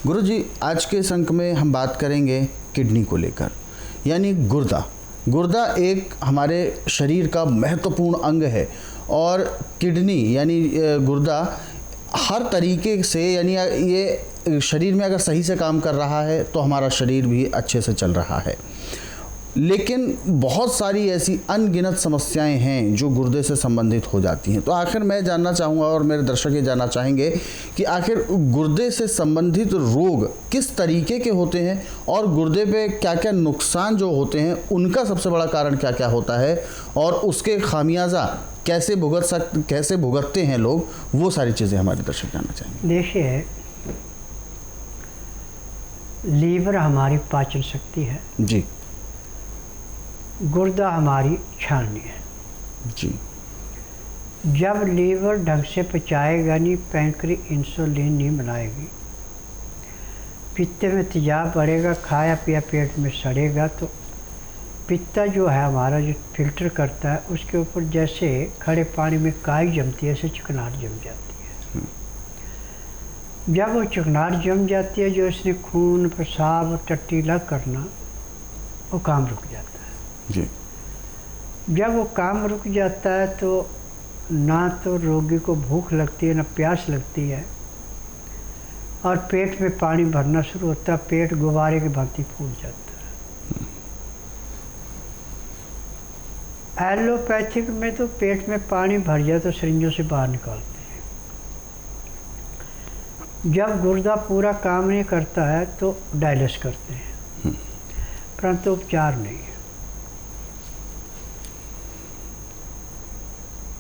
गुरुजी, आज के इस अंक में हम बात करेंगे किडनी को लेकर, यानी गुर्दा। गुर्दा एक हमारे शरीर का महत्वपूर्ण अंग है और किडनी यानी गुर्दा हर तरीके से, यानी ये शरीर में अगर सही से काम कर रहा है तो हमारा शरीर भी अच्छे से चल रहा है। लेकिन बहुत सारी ऐसी अनगिनत समस्याएं हैं जो गुर्दे से संबंधित हो जाती हैं। तो आखिर मैं जानना चाहूँगा और मेरे दर्शक ये जानना चाहेंगे कि आखिर गुर्दे से संबंधित रोग किस तरीके के होते हैं और गुर्दे पे क्या क्या नुकसान जो होते हैं उनका सबसे बड़ा कारण क्या क्या होता है और उसके खामियाजा कैसे भुगतते हैं लोग, वो सारी चीज़ें हमारे दर्शक जानना चाहेंगे। देखिए, लीवर हमारी पाचन शक्ति है जी। गुर्दा हमारी छाननी है जी। जब लीवर ढंग से पचाएगा नहीं, पैंक्री इंसुलिन नहीं बनाएगी, पित्ते में तेजाब बढ़ेगा, खाया पिया पेट में सड़ेगा, तो पित्ता जो है हमारा जो फिल्टर करता है उसके ऊपर जैसे खड़े पानी में काई जमती है ऐसे चिकनाहट जम जाती है। जब वो चिकनाहट जम जाती है, जो इसने खून पेशाब टट्टीला करना, वो काम रुक जाता है जी। जब वो काम रुक जाता है तो ना तो रोगी को भूख लगती है ना प्यास लगती है और पेट में पानी भरना शुरू होता है, पेट गुब्बारे की भांति फूल जाता है। एलोपैथिक में तो पेट में पानी भर जाए तो सिरिंजों से बाहर निकालते हैं। जब गुर्दा पूरा काम नहीं करता है तो डायलिस करते हैं, परंतु उपचार नहीं है।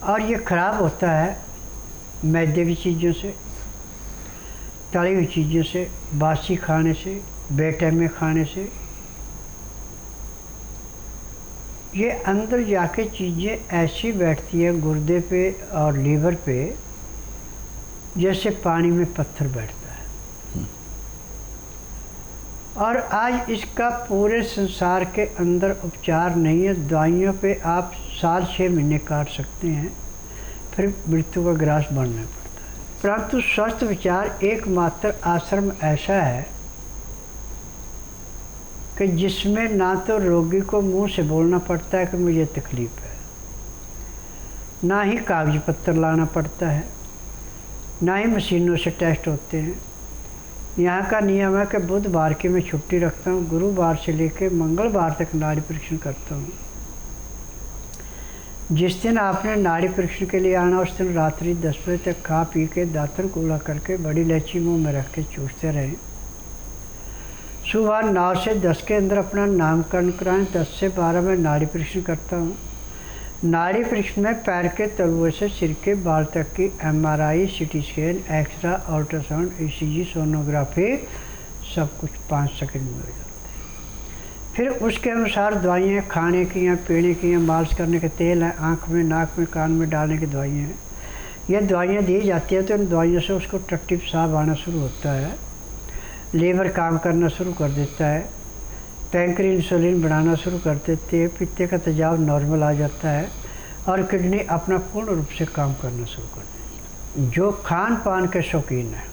और ये खराब होता है मैदे की चीज़ों से, तली हुई चीज़ों से, बासी खाने से, बेटैमे खाने से। ये अंदर जाके चीज़ें ऐसी बैठती हैं गुर्दे पे और लीवर पे जैसे पानी में पत्थर बैठता है। और आज इसका पूरे संसार के अंदर उपचार नहीं है। दवाइयों पे आप साल 6 महीने काट सकते हैं, फिर मृत्यु का ग्रास बढ़ना पड़ता है। परंतु स्वस्थ विचार एकमात्र आश्रम ऐसा है कि जिसमें ना तो रोगी को मुंह से बोलना पड़ता है कि मुझे तकलीफ़ है, ना ही कागज पत्तर लाना पड़ता है, ना ही मशीनों से टेस्ट होते हैं। यहाँ का नियम है कि बुधवार की मैं छुट्टी रखता हूँ, गुरुवार से लेकर मंगलवार तक नाड़ी परीक्षण करता हूँ। जिस दिन आपने नाड़ी परीक्षण के लिए आना, उस दिन रात्रि 10 बजे तक खा पी के दातन कूला करके बड़ी इलायची मुँह में रख के चूसते रहें। सुबह 9 से 10 के अंदर अपना नामकरण कराएं। 10 से 12 में नाड़ी परीक्षण करता हूँ। नाड़ी परीक्षण में पैर के तलुए से सिर के बाल तक की MRI, CT scan, x-ray, ultrasound, ECG, sonography सब कुछ 5 सेकंड में हो जाता है। फिर उसके अनुसार दवाइयाँ खाने की या पीने की या मालिश करने के तेल हैं, आँख में, नाक में, कान में डालने की दवाइयाँ हैं। ये दवाइयाँ दी जाती हैं तो इन दवाइयों से उसको टट्टी पेशाब आना शुरू होता है, लीवर काम करना शुरू कर देता है, पैंक्री इंसुलिन बनाना शुरू कर देती है, पित्ते का तेजाब नॉर्मल आ जाता है और किडनी अपना पूर्ण रूप से काम करना शुरू कर देती है। जो खान पान के शौकीन हैं,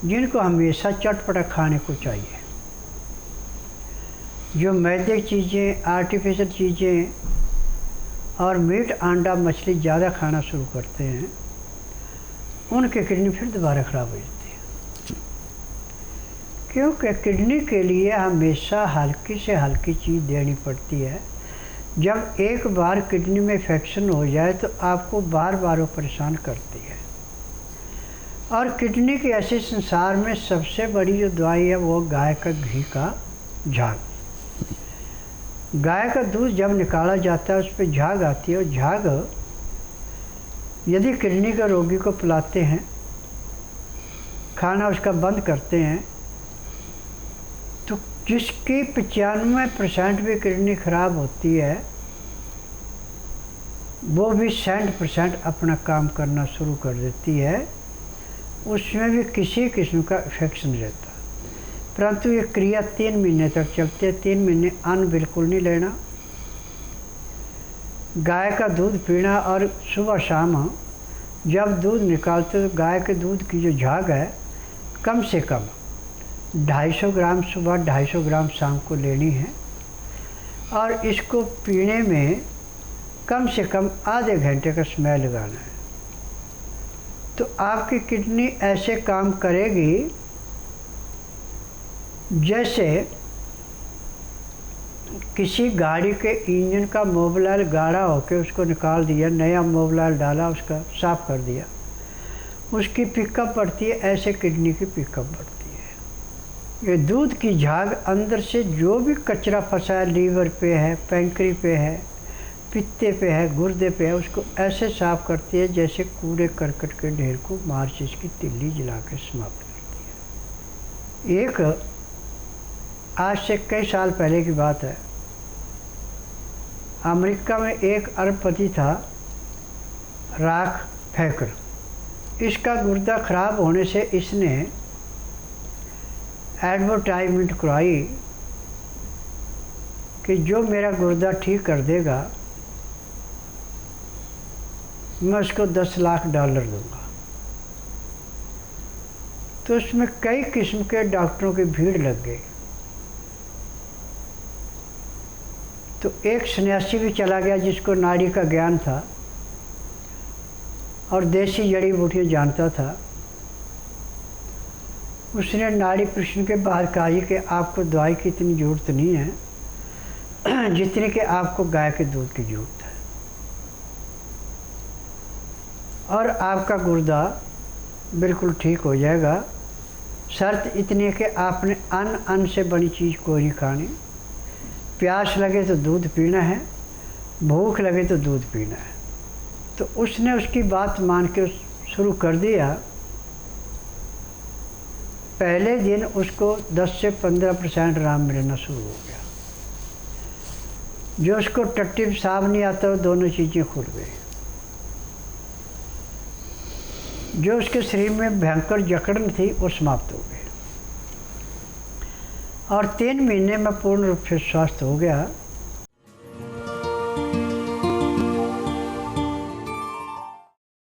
जिनको हमेशा चटपटा खाने को चाहिए, जो मैदे की चीज़ें, आर्टिफिशियल चीज़ें और मीट, अंडा, मछली ज़्यादा खाना शुरू करते हैं, उनकी किडनी फिर दोबारा ख़राब हो जाती है। क्योंकि किडनी के लिए हमेशा हल्की से हल्की चीज़ देनी पड़ती है। जब एक बार किडनी में इन्फेक्शन हो जाए तो आपको बार बार वो परेशान करती है। और किडनी के ऐसे संसार में सबसे बड़ी जो दवाई है वो गाय का घी का झाग। गाय का दूध जब निकाला जाता है उस पर झाग आती है, और झाग यदि किडनी का रोगी को पिलाते हैं, खाना उसका बंद करते हैं, तो जिसकी 95% भी किडनी खराब होती है वो भी 60% अपना काम करना शुरू कर देती है। उसमें भी किसी किस्म का इन्फेक्शन रहता, परंतु ये क्रिया 3 महीने तक चलती है। 3 महीने अन्न बिल्कुल नहीं लेना, गाय का दूध पीना, और सुबह शाम जब दूध निकालते तो गाय के दूध की जो झाग है कम से कम 250 ग्राम सुबह, 250 ग्राम शाम को लेनी है और इसको पीने में कम से कम आधे घंटे का समय लगाना है। तो आपकी किडनी ऐसे काम करेगी जैसे किसी गाड़ी के इंजन का मोबिल गाढ़ा होकर उसको निकाल दिया, नया मोबिल डाला, उसका साफ़ कर दिया, उसकी पिकअप बढ़ती है, ऐसे किडनी की पिकअप बढ़ती है। ये दूध की झाग अंदर से जो भी कचरा फंसा है, लीवर पे है, पैंक्री पे है, पित्ते पे है, गुर्दे पे है, उसको ऐसे साफ़ करती है जैसे कूड़े करकट के ढेर को माचिस की तिल्ली जला के समाप्त करती है। एक आज से कई साल पहले की बात है, अमेरिका में एक अरबपति था, राख फैकर। इसका गुर्दा खराब होने से इसने एडवर्टाइजमेंट करवाई कि जो मेरा गुर्दा ठीक कर देगा मैं उसको $10 लाख दूंगा। तो उसमें कई किस्म के डॉक्टरों की भीड़ लग गई। तो एक सन्यासी भी चला गया जिसको नाड़ी का ज्ञान था और देसी जड़ी बूटियाँ जानता था। उसने नाड़ी प्रश्न के बाद कहा कि आपको दवाई की इतनी ज़रूरत नहीं है जितनी कि आपको गाय के दूध की ज़रूरत है, और आपका गुर्दा बिल्कुल ठीक हो जाएगा। शर्त इतनी है कि आपने अन्न से बनी चीज़ कोई नहीं खानी, प्यास लगे तो दूध पीना है, भूख लगे तो दूध पीना है। तो उसने उसकी बात मान के शुरू कर दिया। पहले दिन उसको 10 से 15% आराम मिलना शुरू हो गया। जो उसको टट्टी पेशाब नहीं आता वो दोनों चीज़ें खुल गई। जो उसके शरीर में भयंकर जकड़न थी वो समाप्त हो गई और 3 महीने में पूर्ण रूप से स्वस्थ हो गया।